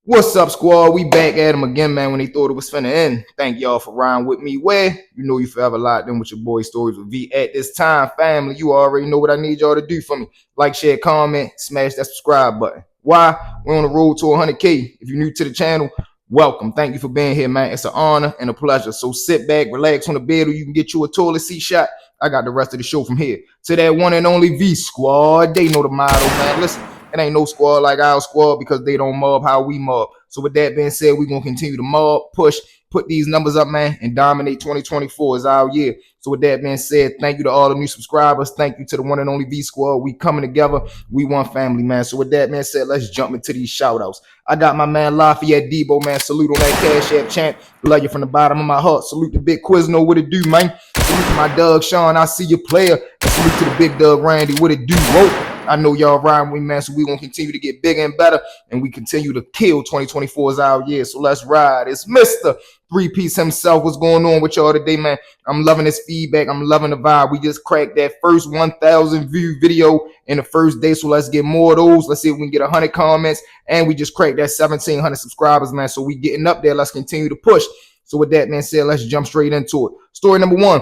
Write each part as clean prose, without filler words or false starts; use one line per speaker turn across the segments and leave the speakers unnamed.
What's up, squad? We back at them again, man, when they thought it was finna end. Thank y'all for riding with me. Where you know you forever locked in with your boy Stories with V. At this time, family, you already know what I need y'all to do for me. Like, share, comment, smash that subscribe button. Why? We're on the road to 100K. If you're new to the channel, welcome. Thank you for being here, man. It's an honor and a pleasure. So sit back, relax on the bed, or you can get you a toilet seat shot. I got the rest of the show from here. To that one and only V squad. They know the motto, man. Listen. It ain't no squad like our squad because they don't mob how we mob. So with that being said, we're going to continue to mob, push, put these numbers up, man, and dominate 2024 is our year. So with that being said, thank you to all the new subscribers. Thank you to the one and only V Squad. We coming together. We one family, man. So with that being said, let's jump into these shout outs. I got my man Lafayette Debo, man. Salute on that Cash App champ. Love you from the bottom of my heart. Salute the big Quizno. What it do, man? Salute to my Doug Sean. I see your player. And salute to the big Doug Randy. What it do? Whoa. I know y'all riding with me, man, so we're going to continue to get bigger and better, and we continue to kill 2024 as our year. So let's ride. It's Mr. Three-Piece himself. What's going on with y'all today, man? I'm loving this feedback. I'm loving the vibe. We just cracked that first 1,000 view video in the first day, so let's get more of those. Let's see if we can get 100 comments, and we just cracked that 1,700 subscribers, man, so we getting up there. Let's continue to push. So with that being said, let's jump straight into it. Story number one.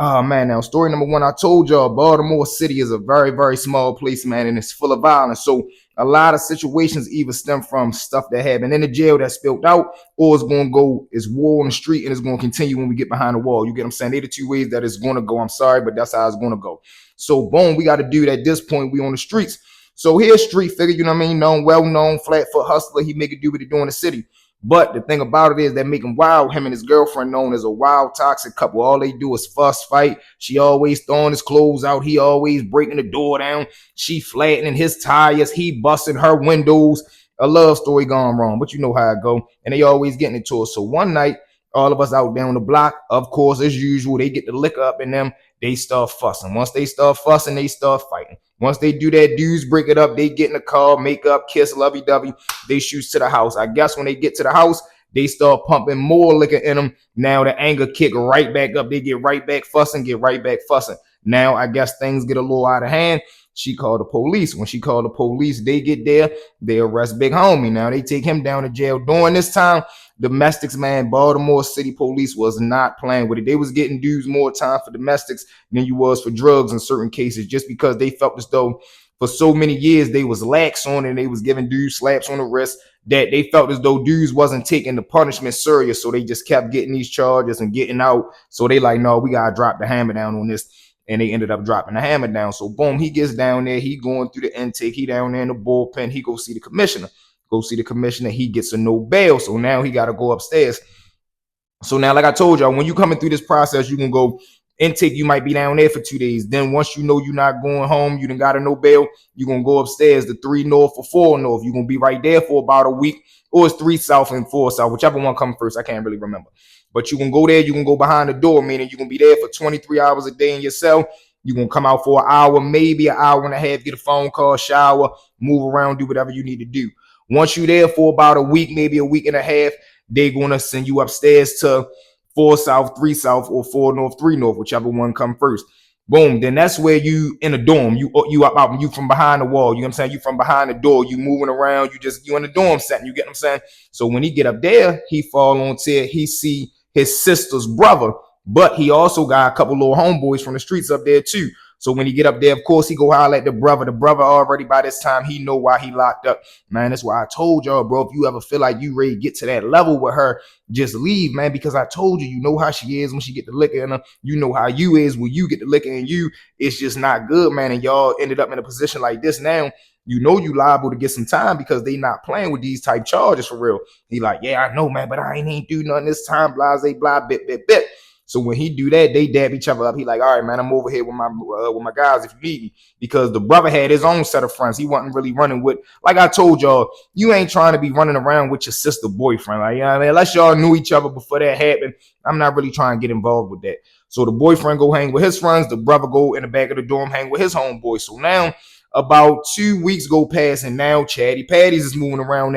Oh, man, now, story number one, I told y'all, Baltimore City is a very, very small place, man, and it's full of violence. So a lot of situations either stem from stuff that happened in the jail that spilled out, or it's going to go, it's war on the street, and it's going to continue when we get behind the wall. You get what I'm saying? They're the two ways that it's going to go. I'm sorry, but that's how it's going to go. So, boom, we got to do that at this point. We on the streets. So here's street figure, you know what I mean? Known, well-known, flat-foot hustler. He make it do what he do in the city. But the thing about it is that make him wild. Him and his girlfriend known as a wild, toxic couple. All they do is fuss, fight. She always throwing his clothes out. He always breaking the door down. She flattening his tires. He busting her windows. A love story gone wrong, but you know how it go. And they always getting into it. So one night, all of us out there on the block, of course, as usual, they get the liquor up in them. They start fussing. Once they start fussing, they start fighting. Once they do that, dudes break it up. They get in the car, make up, kiss, lovey-dovey. They shoot to the house. I guess when they get to the house, they start pumping more liquor in them. Now the anger kick right back up. They get right back fussing, get right back fussing. Now I guess things get a little out of hand. She called the police. When she called the police, they get there. They arrest Big Homie. Now they take him down to jail. During this time, domestics, man, Baltimore City police was not playing with it. They was getting dudes more time for domestics than you was for drugs in certain cases, just because they felt as though for so many years they was lax on it and they was giving dudes slaps on the wrist, that they felt as though dudes wasn't taking the punishment serious. So they just kept getting these charges and getting out. So they like, no, we gotta drop the hammer down on this. And they ended up dropping the hammer down. So boom, he gets down there. He going through the intake. He down there in the bullpen. He go see the commissioner. He gets a no bail. So now he got to go upstairs. So now, like I told y'all, when you coming through this process, you can go intake. You might be down there for 2 days. Then once you know you're not going home, you done got a no bail, you're going to go upstairs to 3 North or 4 North. You're going to be right there for about a week. Or it's 3 South and 4 South, whichever one comes first. I can't really remember. But you can go there. You can go behind the door, meaning you can be there for 23 hours a day in your cell. You're going to come out for an hour, maybe an hour and a half, get a phone call, shower, move around, do whatever you need to do. Once you're there for about a week, maybe a week and a half, they're going to send you upstairs to 4 South, 3 South, or 4 North, 3 North, whichever one come first. Boom. Then that's where you in a dorm. You from behind the wall. You know what I'm saying? You from behind the door. You moving around. You in the dorm setting. You get what I'm saying? So when he get up there, he fall on tear. He see his sister's brother. But he also got a couple little homeboys from the streets up there too. So when he get up there, of course, he go holler at the brother. The brother already by this time, he know why he locked up. Man, that's why I told y'all, bro, if you ever feel like you ready to get to that level with her, just leave, man, because I told you, you know how she is when she get the liquor in her. You know how you is when you get the liquor in you. It's just not good, man. And y'all ended up in a position like this now. You know you liable to get some time because they not playing with these type charges for real. He like, yeah, I know, man, but I ain't do nothing this time, blase, blah, bit. So when he do that, they dab each other up. He like, all right, man, I'm over here with my guys if you need me. Because the brother had his own set of friends. He wasn't really running with, like I told y'all, you ain't trying to be running around with your sister boyfriend. Like, you know what I mean? Unless y'all knew each other before that happened, I'm not really trying to get involved with that. So the boyfriend go hang with his friends. The brother go in the back of the dorm, hang with his homeboy. So now about 2 weeks go past, and now Chatty Patties is moving around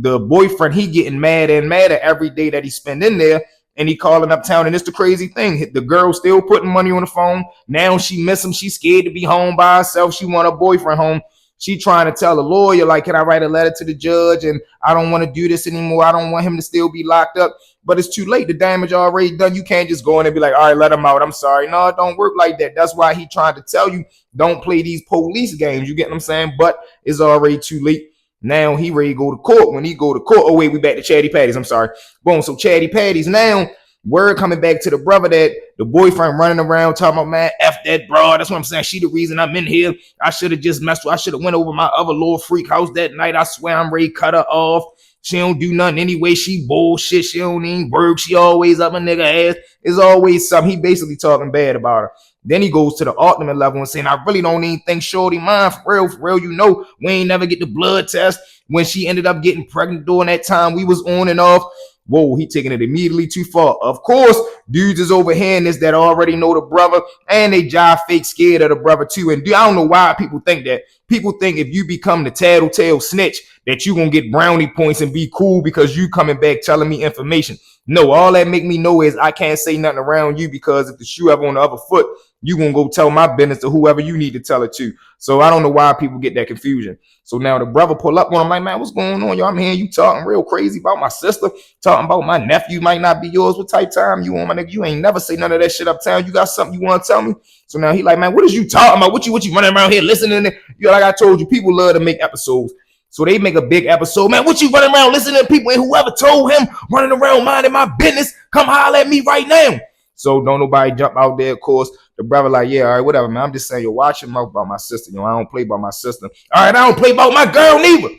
The boyfriend, he getting madder and madder every day that he spend in there. And he calling uptown, and it's the crazy thing. The girl still putting money on the phone. Now she miss him. She's scared to be home by herself. She want her boyfriend home. She trying to tell the lawyer, like, can I write a letter to the judge? And I don't want to do this anymore. I don't want him to still be locked up. But it's too late. The damage already done. You can't just go in and be like, all right, let him out. I'm sorry. No, it don't work like that. That's why he trying to tell you, don't play these police games. You get what I'm saying? But it's already too late. Now he ready to go to court. When he go to court, oh wait, we back to Chatty Patties. I'm sorry. Boom. So Chatty Patties now. Word coming back to the brother that the boyfriend running around talking about, man, F that broad. That's what I'm saying. She the reason I'm in here. I should have just messed with. I should have went over my other little freak house that night. I swear I'm ready to cut her off. She don't do nothing anyway. She bullshit. She don't even work. She always up a nigga ass. It's always something. He basically talking bad about her. Then he goes to the ultimate level and saying, I really don't even think shorty mine. For real, you know, we ain't never get the blood test. When she ended up getting pregnant during that time, we was on and off. Whoa, he taking it immediately too far. Of course, dudes is overhearing this that already know the brother, and they jive fake scared of the brother too. And I don't know why people think that. People think if you become the tattletale snitch that you gonna get brownie points and be cool because you coming back telling me information. No, all that make me know is I can't say nothing around you, because if the shoe ever on the other foot, you gonna go tell my business to whoever you need to tell it to. So I don't know why people get that confusion. So now the brother pull up on him like, man, what's going on? Yo, I'm hearing you talking real crazy about my sister, talking about my nephew might not be yours. What type time you on, my nigga? You ain't never say none of that shit uptown. You got something you want to tell me? So now he like, man, what is you talking about? What you running around here listening to? You know, like I told you, people love to make episodes. So they make a big episode. Man, what you running around listening to people? And whoever told him running around minding my business, come holler at me right now. So don't nobody jump out there, of course. The brother like, yeah, all right, whatever, man. I'm just saying, you're watching about my sister. You know, I don't play about my sister. All right, I don't play about my girl neither.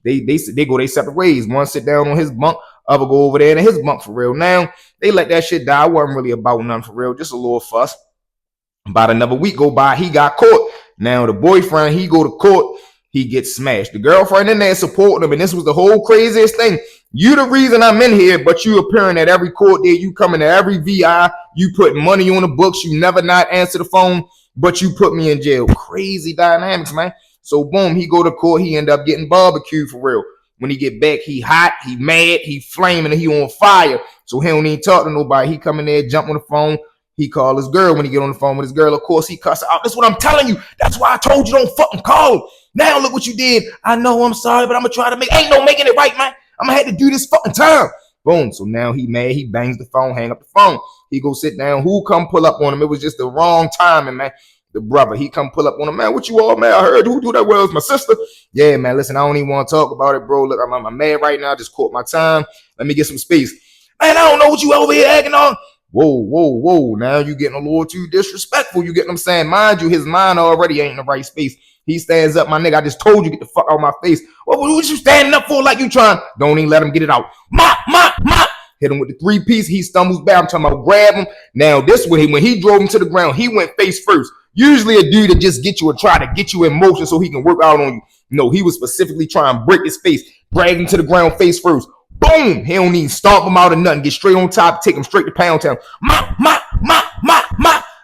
They go their separate ways. One sit down on his bunk, other go over there in his bunk for real. Now, they let that shit die. It wasn't really about nothing for real, just a little fuss. About another week go by, he got caught. Now, the boyfriend, he go to court. He gets smashed. The girlfriend in there supporting him, and this was the whole craziest thing. You the reason I'm in here, but you appearing at every court date. You coming to every VI. You put money on the books. You never not answer the phone, but you put me in jail. Crazy dynamics, man. So boom, he go to court. He end up getting barbecued for real. When he get back, he hot, he mad, he flaming, and he on fire. So he don't even talk to nobody. He come in there, jump on the phone. He call his girl. When he get on the phone with his girl, of course, he cuss her out. That's what I'm telling you. That's why I told you don't fucking call him. Now look what you did. I know I'm sorry, but I'm gonna try to ain't no making it right, man. I'm gonna have to do this fucking time. Boom. So now he mad. He bangs the phone, hang up the phone. He go sit down. Who come pull up on him? It was just the wrong timing, man. The brother, he come pull up on him, man. What you all, man? I heard who do that well? It's my sister. Yeah, man. Listen, I don't even want to talk about it, bro. Look, I'm mad right now. I just caught my time. Let me get some space. Man, I don't know what you over here acting on. Whoa. Now you getting a little too disrespectful. You get what I'm saying? Mind you, his mind already ain't in the right space. He stands up, my nigga. I just told you, get the fuck out of my face. What you standing up for like you trying? Don't even let him get it out. Mop. Hit him with the 3-piece. He stumbles back. I'm talking about grab him. Now this when he drove him to the ground, he went face first. Usually a dude that just get you or try to get you in motion so he can work out on you. No, he was specifically trying to break his face, drag him to the ground face first. Boom! He don't even stomp him out of nothing. Get straight on top, take him straight to Pound Town. Mop.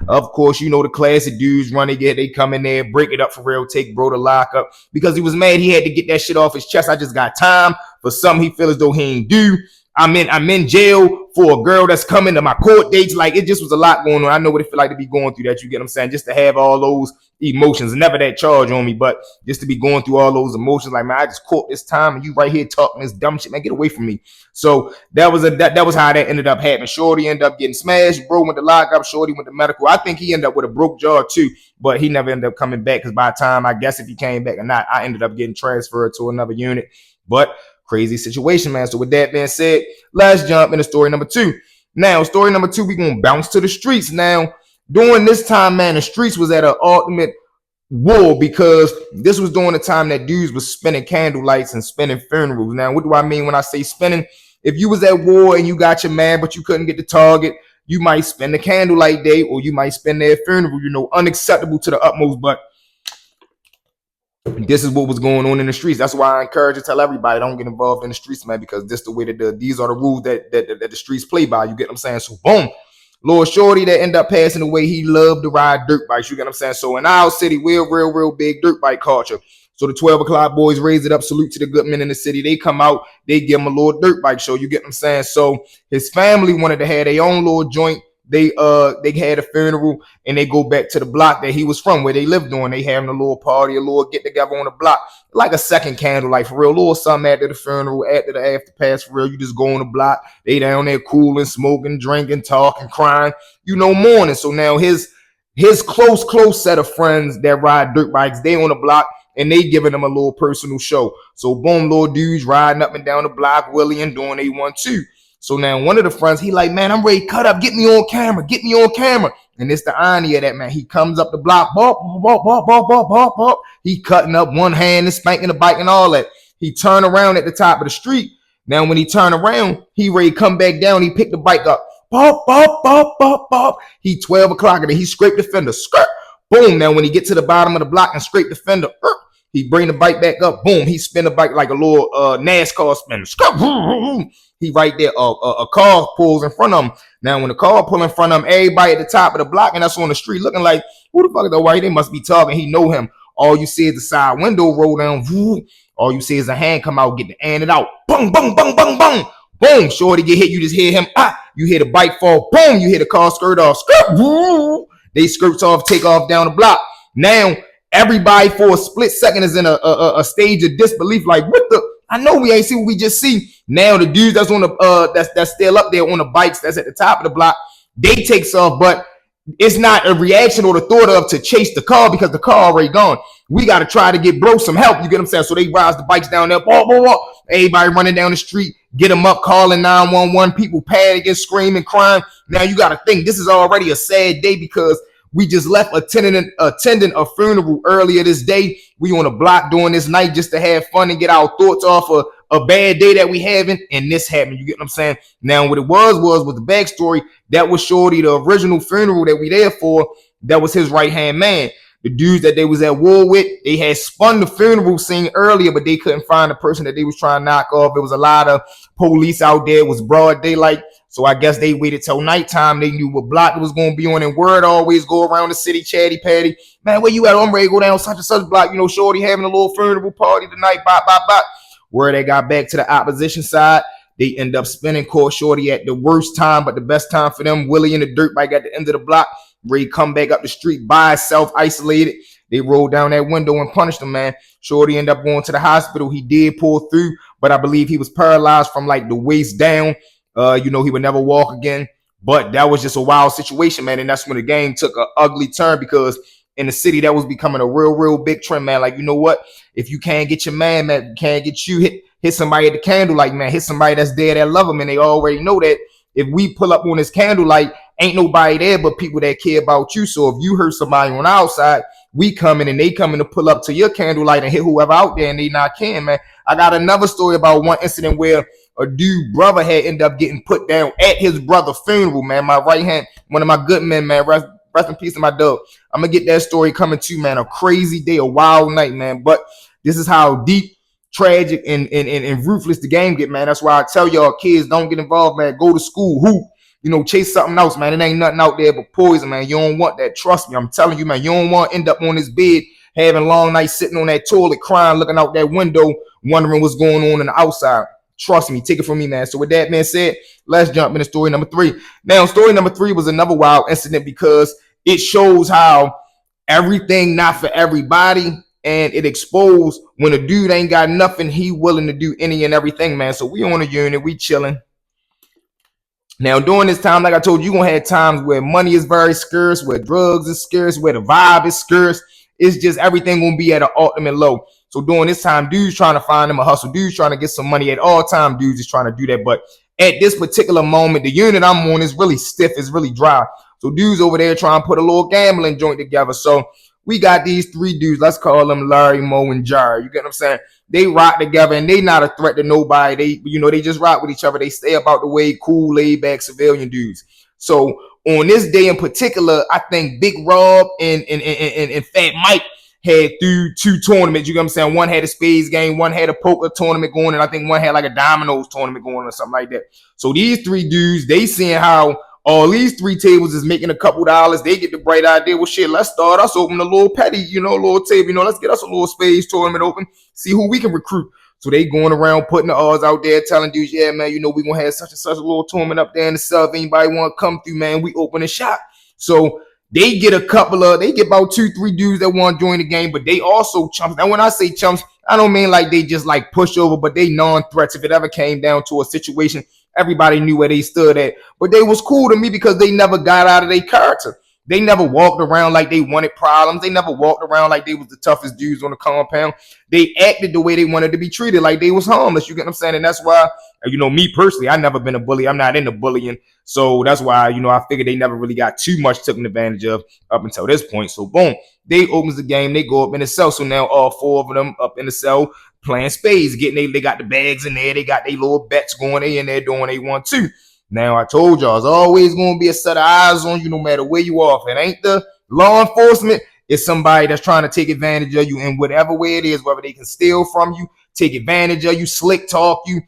Of course, you know the classic dudes run again. They come in there, break it up for real, take bro to lock up because he was mad. He had to get that shit off his chest. I just got time for something he feel as though he ain't do. I'm in jail for a girl that's coming to my court dates. Like, it just was a lot going on. I know what it feel like to be going through that. You get what I'm saying? Just to have all those emotions, never that charge on me, but just to be going through all those emotions. Like, man, I just caught this time and you right here talking this dumb shit, man. Get away from me. So that was how that ended up happening. Shorty ended up getting smashed. Bro went to lock up. Shorty went to medical. I think he ended up with a broke jaw too, but he never ended up coming back because by the time, I guess if he came back or not, I ended up getting transferred to another unit. But crazy situation, man. So with that being said, let's jump into story number 2. Now, story number 2, we're going to bounce to the streets. Now, during this time, man, the streets was at an ultimate war because this was during the time that dudes was spinning candle lights and spinning funerals. Now, what do I mean when I say spinning? If you was at war and you got your man, but you couldn't get the target, you might spend the candlelight day or you might spend their funeral, unacceptable to the utmost, but this is what was going on in the streets. That's why I encourage to tell everybody don't get involved in the streets, man, because this the way that these are the rules that the streets play by. You get what I'm saying? So boom, Lord Shorty that ended up passing away. He loved to ride dirt bikes. You get what I'm saying? So in our city, we're real big dirt bike culture. So the 12 o'clock boys raise it up, salute to the good men in the city. They come out, they give him a little dirt bike show. You get what I'm saying? So his family wanted to have their own little joint. They had a funeral and they go back to the block that he was from, where they lived on. They having a little party, a little get together on the block, like a second candle, like for real, a little something after the funeral, after the after pass, for real. You just go on the block, they down there cooling, smoking, drinking, talking, crying, mourning. So now his close set of friends that ride dirt bikes, they on the block and they giving them a little personal show. So boom, little dudes riding up and down the block, Willie and doing they want to. So now one of the friends, he like, man, I'm ready to cut up. Get me on camera. And it's the irony of that, man. He comes up the block, bop, bop, bop, bop, bop, bop, bop. He cutting up one hand and spanking the bike and all that. He turn around at the top of the street. Now when he turn around, he ready to come back down. He picked the bike up. Bop, bop, bop, bop, bop. He 12 o'clock and he scraped the fender. Skirt. Boom. Now when he get to the bottom of the block and scrape the fender, he bring the bike back up. Boom. He spin the bike like a little NASCAR spinner. Skirt. He right there. A car pulls in front of him. Now, when the car pull in front of him, everybody at the top of the block and that's on the street looking like, who the fuck is that white? They must be talking. He know him. All you see is the side window roll down. All you see is a hand come out, get the hand it out. Boom, boom, boom, boom, boom. Boom. Shorty get hit. You just hear him. You hear the bike fall. Boom. You hear the car skirt off. Skirt. They skirts off, take off down the block. Now, everybody for a split second is in a stage of disbelief. Like, what the? I know we ain't see what we just see. Now the dudes that's on the that's still up there on the bikes that's at the top of the block, they takes off, but it's not a reaction or the thought of to chase the car because the car already gone. We got to try to get bro some help. You get what I'm saying? So they rise the bikes down there. Everybody running down the street, get them up, calling 911. People panicking, screaming, crying. Now you got to think this is already a sad day because we just left attending a funeral earlier this day. We on a block doing this night just to have fun and get our thoughts off of a bad day that we having, and this happened. You get what I'm saying? Now, what it was the backstory. That was Shorty, the original funeral that we there for. That was his right-hand man. The dudes that they was at war with, they had spun the funeral scene earlier, but they couldn't find the person that they was trying to knock off. There was a lot of police out there. It was broad daylight. So I guess they waited till nighttime. They knew what block it was going to be on. And word always go around the city, chatty patty. Man, where you at? I'm ready to go down such and such block. Shorty having a little funeral party tonight. Bop, bop, bop. Where they got back to the opposition side, they end up spinning court Shorty at the worst time, but the best time for them. Willie in the dirt bike at the end of the block. Ray come back up the street by himself, isolated. They rolled down that window and punished him, man. Shorty ended up going to the hospital. He did pull through, but I believe he was paralyzed from like the waist down. He would never walk again. But that was just a wild situation, man. And that's when the game took an ugly turn because in the city, that was becoming a real big trend, man. Like, you know what? If you can't get your man, you can't get you, hit somebody at the candlelight, man. Hit somebody that's there that love him. And they already know that if we pull up on this candlelight, ain't nobody there but people that care about you. So if you hurt somebody on the outside, we coming and they coming to pull up to your candlelight and hit whoever out there and they not caring, man. I got another story about one incident where a dude brother had ended up getting put down at his brother's funeral, man. My right hand, one of my good men, man. Rest in peace to my dog. I'm gonna get that story coming to, man. A crazy day, a wild night, man. But this is how deep, tragic, and ruthless the game get, man. That's why I tell y'all, kids, don't get involved, man. Go to school, hoop, chase something else, man. It ain't nothing out there but poison, man. You don't want that. Trust me, I'm telling you, man. You don't want to end up on this bed having long nights sitting on that toilet, crying, looking out that window, wondering what's going on the outside. Trust me, take it from me, man. So with that being said, let's jump into story number 3. Now, story number 3 was another wild incident because it shows how everything not for everybody, and it exposed when a dude ain't got nothing, he willing to do any and everything, man. So we on a unit, we chilling. Now, during this time, like I told you, you're going to have times where money is very scarce, where drugs is scarce, where the vibe is scarce. It's just everything going to be at an ultimate low. So during this time, dudes trying to find them a hustle. Dudes trying to get some money at all time. Dudes is trying to do that. But at this particular moment, the unit I'm on is really stiff. It's really dry. So dudes over there trying to put a little gambling joint together. So we got these 3 dudes. Let's call them Larry, Mo, and Jar. You get what I'm saying? They rock together, and they not a threat to nobody. They just rock with each other. They stay about the way, cool, laid back civilian dudes. So on this day in particular, I think Big Rob and Fat Mike had through 2 tournaments. You get what I'm saying? One had a spades game, one had a poker tournament going, and I think one had like a dominoes tournament going or something like that. So these 3 dudes, they seeing how all these 3 tables is making a couple dollars. They get the bright idea, well, shit, let's start us open a little petty, little table. Let's get us a little space tournament open, see who we can recruit. So they going around putting the odds out there, telling dudes, yeah, man, we gonna have such and such a little tournament up there in the south. Anybody want to come through, man? We open a shop. So they get about 2-3 dudes that want to join the game, but they also chumps. Now, when I say chumps, I don't mean like they just like push over, but they non-threats. If it ever came down to a situation, everybody knew where they stood at. But they was cool to me because they never got out of their character. They never walked around like they wanted problems. They never walked around like they was the toughest dudes on the compound. They acted the way they wanted to be treated, like they was harmless. You get what I'm saying? And that's why, me personally, I never been a bully. I'm not into bullying. So that's why, I figured they never really got too much taken advantage of up until this point. So boom, they opens the game. They go up in the cell. So now all 4 of them up in the cell playing spades. They got the bags in there. They got their little bets going. They in there doing they want to. Now, I told y'all, it's always going to be a set of eyes on you no matter where you are. If it ain't the law enforcement, it's somebody that's trying to take advantage of you in whatever way it is, whether they can steal from you, take advantage of you, slick talk you,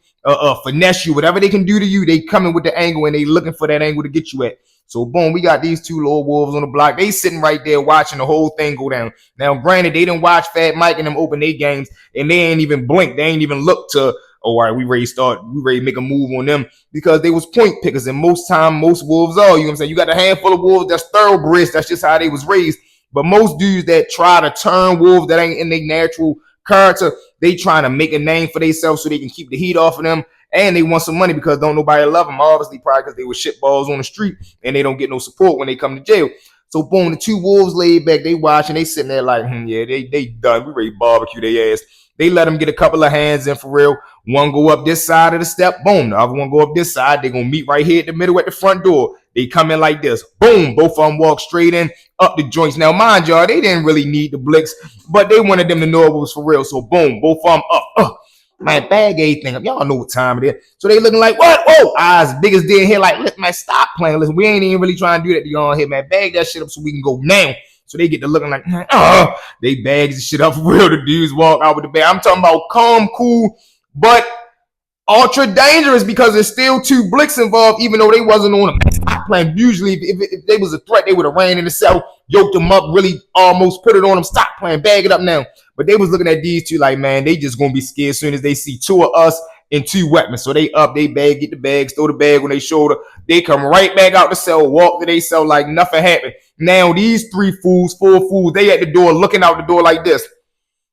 finesse you, whatever they can do to you, they coming with the angle and they looking for that angle to get you at. So, boom, we got these 2 little wolves on the block. They sitting right there watching the whole thing go down. Now, granted, they didn't watch Fat Mike and them open their games, and they ain't even blink. They ain't even look to, all right, we ready to make a move on them, because they was point pickers, and most wolves are, you know what I'm saying? You got a handful of wolves that's thoroughbreds, that's just how they was raised. But most dudes that try to turn wolves that ain't in their natural character, they trying to make a name for themselves so they can keep the heat off of them, and they want some money because don't nobody love them, obviously, probably because they were shitballs on the street and they don't get no support when they come to jail. So boom, the 2 wolves laid back, they watching, they sitting there like, yeah, they done. We ready to barbecue their ass. They let them get a couple of hands in for real. One go up this side of the step, boom. The other one go up this side. They're going to meet right here at the middle at the front door. They come in like this. Boom. Both of them walk straight in, up the joints. Now, mind y'all, they didn't really need the blicks, but they wanted them to know it was for real. So, boom, both of them up. Man, bag everything up. Y'all know what time it is. So they looking like, what? Whoa, eyes big as dead here. Like, man, stop playing. Listen, we ain't even really trying to do that to y'all here, man. Bag that shit up so we can go now. So they get to looking like, they bags the shit up for real. The dudes walk out with the bag. I'm talking about calm, cool, but ultra dangerous because there's still 2 blicks involved, even though they wasn't on them. Stop playing. Usually, if they was a threat, they would have ran in the cell, yoked them up, really almost put it on them. Stop playing. Bag it up now. But they was looking at these 2 like, man, they just going to be scared as soon as they see 2 of us and 2 weapons. So they up, they bag, get the bags, throw the bag on their shoulder. They come right back out the cell, walk to their cell like nothing happened. Now these 4 fools, they at the door looking out the door like this,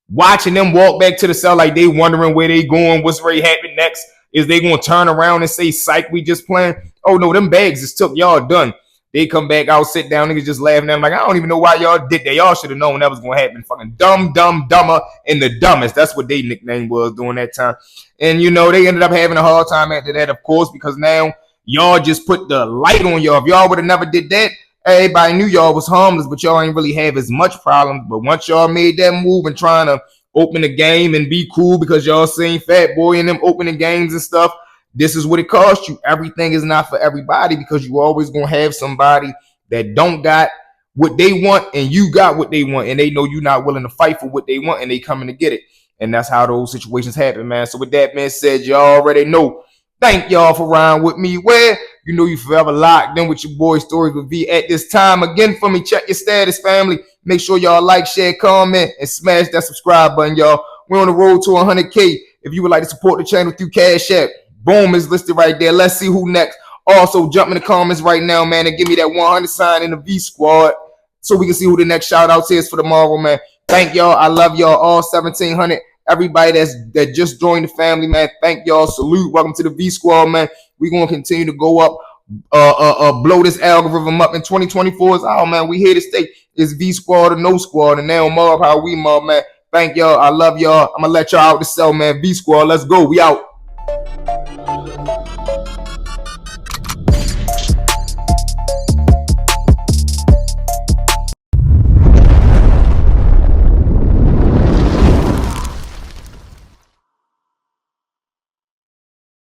watching them walk back to the cell like they wondering where they going, what's ready to happen next. Is they going to turn around and say, psych, we just playing? Oh, no, them bags just took, y'all done. They come back out, sit down, niggas just laughing at them like, I don't even know why y'all did that. Y'all should have known that was going to happen. Fucking dumb, dumber, and the dumbest. That's what their nickname was during that time. And, they ended up having a hard time after that, of course, because now y'all just put the light on y'all. If y'all would have never did that, everybody knew y'all was harmless, but y'all ain't really have as much problems. But once y'all made that move and trying to open the game and be cool because y'all seen Fat Boy and them opening games and stuff, this is what it cost you. Everything is not for everybody because you always going to have somebody that don't got what they want and you got what they want, and they know you're not willing to fight for what they want and they coming to get it. And that's how those situations happen, man. So with that being said, y'all already know. Thank y'all for riding with me. Where you forever locked in with your boy Stories with V. At this time, again, for me, check your status, family. Make sure y'all like, share, comment, and smash that subscribe button, y'all. We're on the road to 100K. If you would like to support the channel through Cash App, boom, is listed right there. Let's see who next. Also, jump in the comments right now, man, and give me that 100 sign in the V Squad so we can see who the next shout out is for tomorrow, man. Thank y'all. I love y'all all 1,700. Everybody that just joined the family, man, thank y'all. Salute. Welcome to the V Squad, man. We're going to continue to go up, blow this algorithm up in 2024. Oh, man, we here to stay. It's V Squad or no squad, and now mob how we mob, man. Thank y'all. I love y'all. I'm going to let y'all out the cell, man. V Squad, let's go. We out.